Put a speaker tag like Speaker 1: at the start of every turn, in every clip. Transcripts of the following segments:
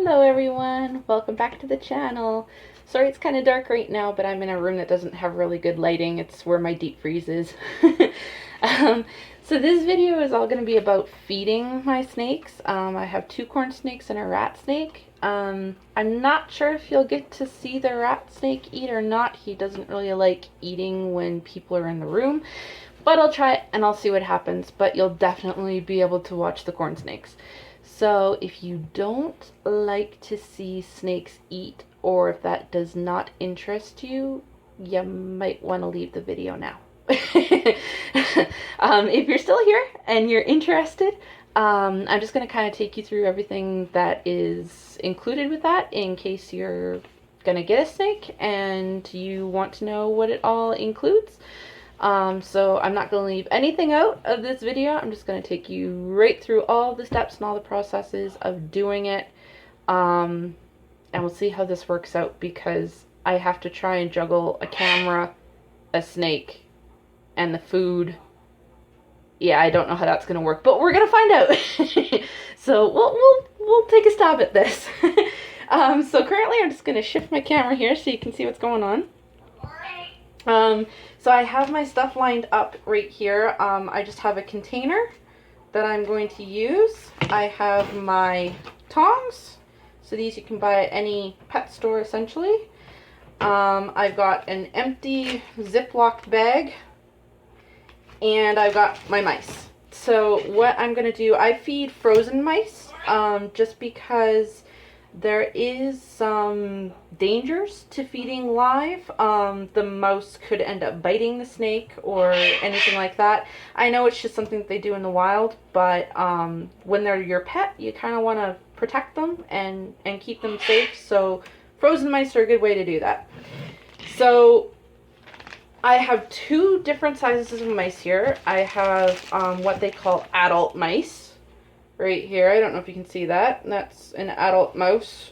Speaker 1: Hello everyone, welcome back to the channel. Sorry it's kind of dark right now, but I'm in a room that doesn't have really good lighting. It's where my deep freeze is. um, so this video is all going to be about feeding my snakes. I have two corn snakes and a rat snake. I'm not sure if you'll get to see the rat snake eat or not. He doesn't really like eating when people are in the room, but I'll try it and I'll see what happens. But you'll definitely be able to watch the corn snakes. So if you don't like to see snakes eat, or if that does not interest you, you might want to leave the video now. If you're still here and you're interested, I'm just going to kind of take you through everything that is included with that in case you're going to get a snake and you want to know what it all includes. So I'm not going to leave anything out of this video. I'm just going to take you right through all the steps and all the processes of doing it. And we'll see how this works out because I have to try and juggle a camera, a snake, and the food. Yeah, I don't know how that's going to work, but we're going to find out. So we'll take a stab at this. So currently I'm just going to shift my camera here so you can see what's going on. So I have my stuff lined up right here. I just have a container that I'm going to use. I have my tongs. So these you can buy at any pet store essentially. I've got an empty Ziploc bag. And I've got my mice. So what I'm going to do, I feed frozen mice just because there is some dangers to feeding live. The mouse could end up biting the snake or anything like that. I know it's just something that they do in the wild, but when they're your pet, you kind of want to protect them and keep them safe. So frozen mice are a good way to do that. So I have two different sizes of mice here. I have what they call adult mice. Right here, I don't know if you can see that. That's an adult mouse.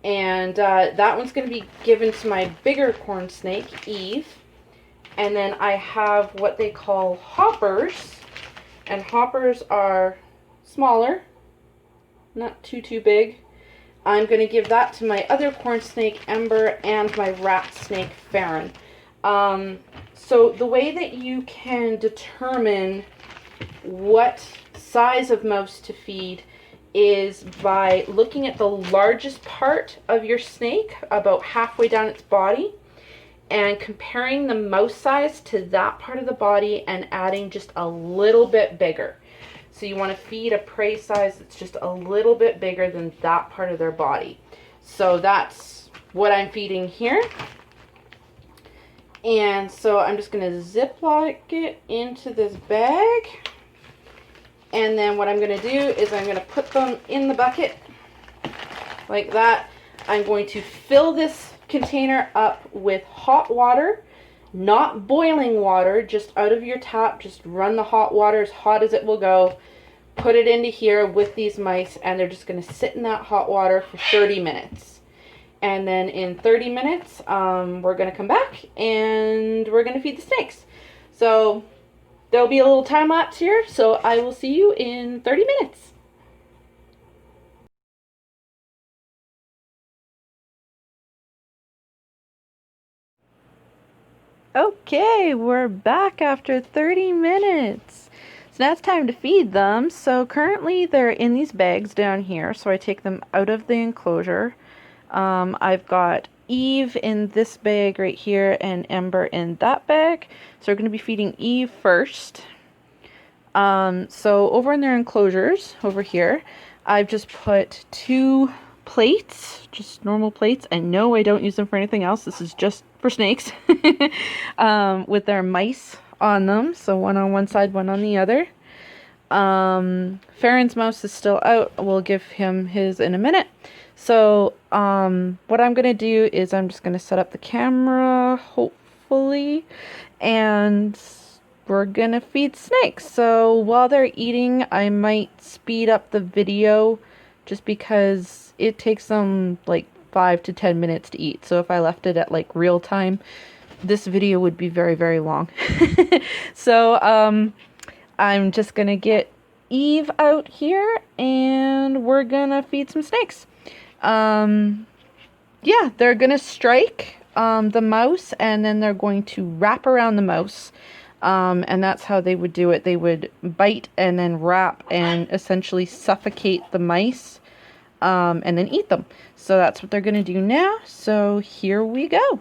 Speaker 1: And that one's going to be given to my bigger corn snake, Eve. And then I have what they call hoppers. And hoppers are smaller, not too big. I'm going to give that to my other corn snake, Ember, and my rat snake, Farron. So the way that you can determine what size of mouse to feed is by looking at the largest part of your snake, about halfway down its body, and comparing the mouse size to that part of the body and adding just a little bit bigger. So you want to feed a prey size that's just a little bit bigger than that part of their body. So that's what I'm feeding here. And so I'm just going to Ziploc it into this bag. And then what I'm going to do is I'm going to put them in the bucket like that. I'm going to fill this container up with hot water, not boiling water, just out of your tap. Just run the hot water as hot as it will go. Put it into here with these mice, and they're just going to sit in that hot water for 30 minutes. And then in 30 minutes, we're going to come back and we're going to feed the snakes. So there'll be a little time lapse here, so I will see you in 30 minutes. Okay, we're back after 30 minutes. So now it's time to feed them. So currently they're in these bags down here, so I take them out of the enclosure. I've got Eve in this bag right here and Ember in that bag. So we're going to be feeding Eve first. So over in their enclosures, over here, I've just put two plates, just normal plates. And no, I don't use them for anything else. This is just for snakes. With their mice on them. So one on one side, one on the other. Farron's mouse is still out. We'll give him his in a minute. So what I'm going to do is I'm just going to set up the camera, hopefully, and we're going to feed snakes. So while they're eating, I might speed up the video just because it takes them like 5 to 10 minutes to eat. So if I left it at like real time, this video would be very long. So I'm just going to get Eve out here, and we're gonna feed some snakes. Yeah, they're gonna strike the mouse, and then they're going to wrap around the mouse. And that's how they would do it. They would bite and then wrap and essentially suffocate the mice, and then eat them. So that's what they're gonna do now. So here we go.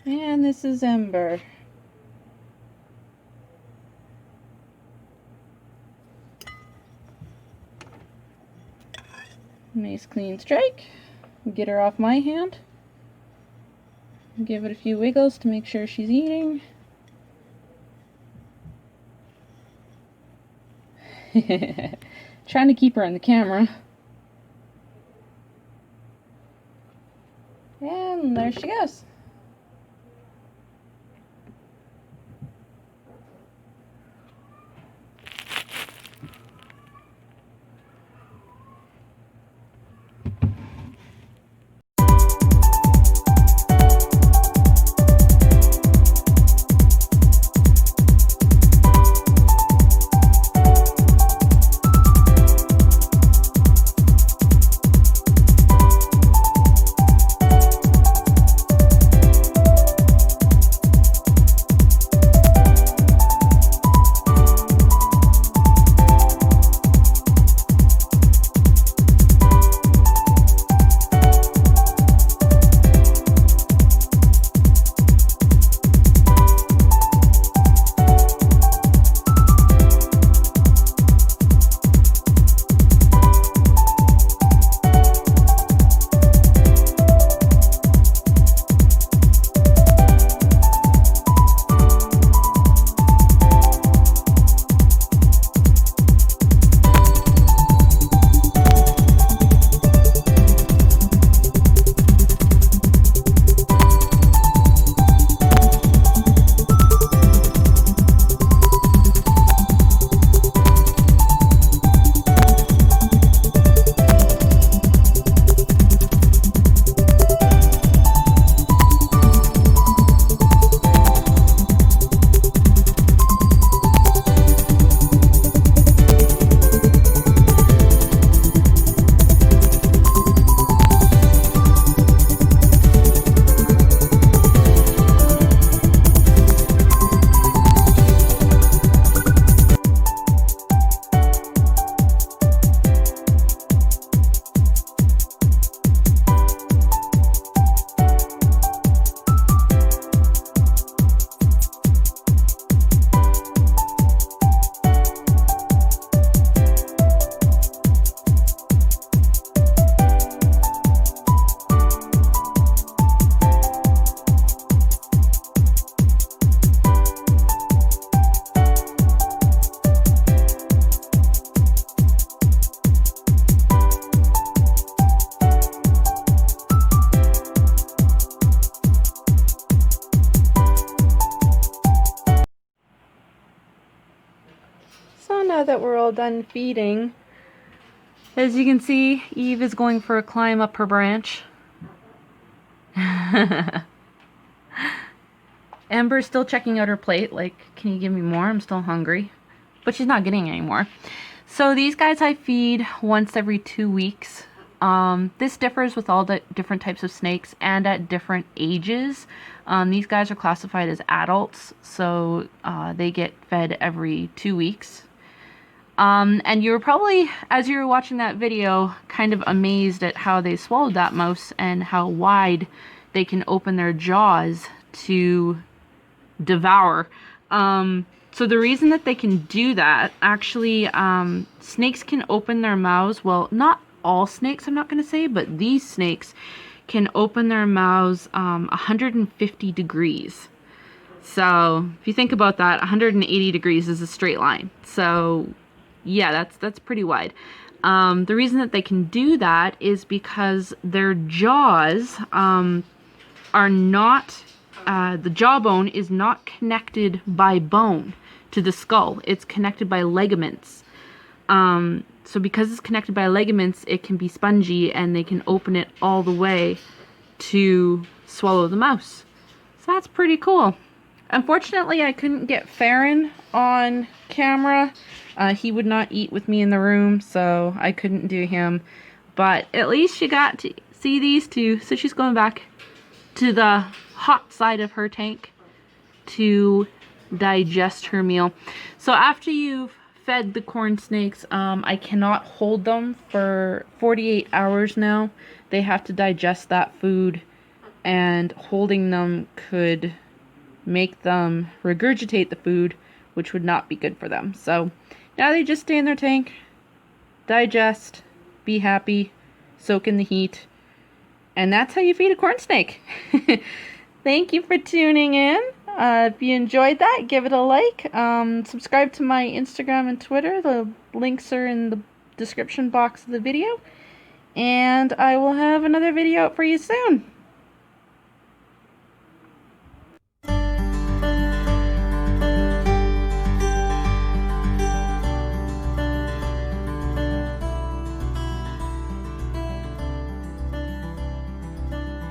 Speaker 1: And this is Ember. Nice clean strike. Get her off my hand. Give it a few wiggles to make sure she's eating. Trying to keep her on the camera. And there she goes. now that we're all done feeding, as you can see, Eve is going for a climb up her branch. Amber's still checking out her plate, like, can you give me more? I'm still hungry. But she's not getting any more. So these guys I feed once every 2 weeks. This differs with all the different types of snakes and at different ages. These guys are classified as adults, so they get fed every 2 weeks. And you were probably, as you were watching that video, kind of amazed at how they swallowed that mouse and how wide they can open their jaws to devour. So the reason that they can do that, actually, snakes can open their mouths, well, not all snakes, I'm not going to say, but these snakes can open their mouths 150 degrees. So if you think about that, 180 degrees is a straight line. So yeah, that's pretty wide. The reason that they can do that is because their jaws are not, the jawbone is not connected by bone to the skull. It's connected by ligaments. So because it's connected by ligaments, it can be spongy and they can open it all the way to swallow the mouse. So that's pretty cool. Unfortunately, I couldn't get Farron on camera. He would not eat with me in the room, so I couldn't do him. But at least you got to see these two. So she's going back to the hot side of her tank to digest her meal. So after you've fed the corn snakes, I cannot hold them for 48 hours now. They have to digest that food, and holding them could make them regurgitate the food, which would not be good for them. So now they just stay in their tank, digest, be happy, soak in the heat, and that's how you feed a corn snake. Thank you for tuning in. If you enjoyed that, give it a like. Subscribe to my Instagram and Twitter. The links are in the description box of the video. And I will have another video up for you soon.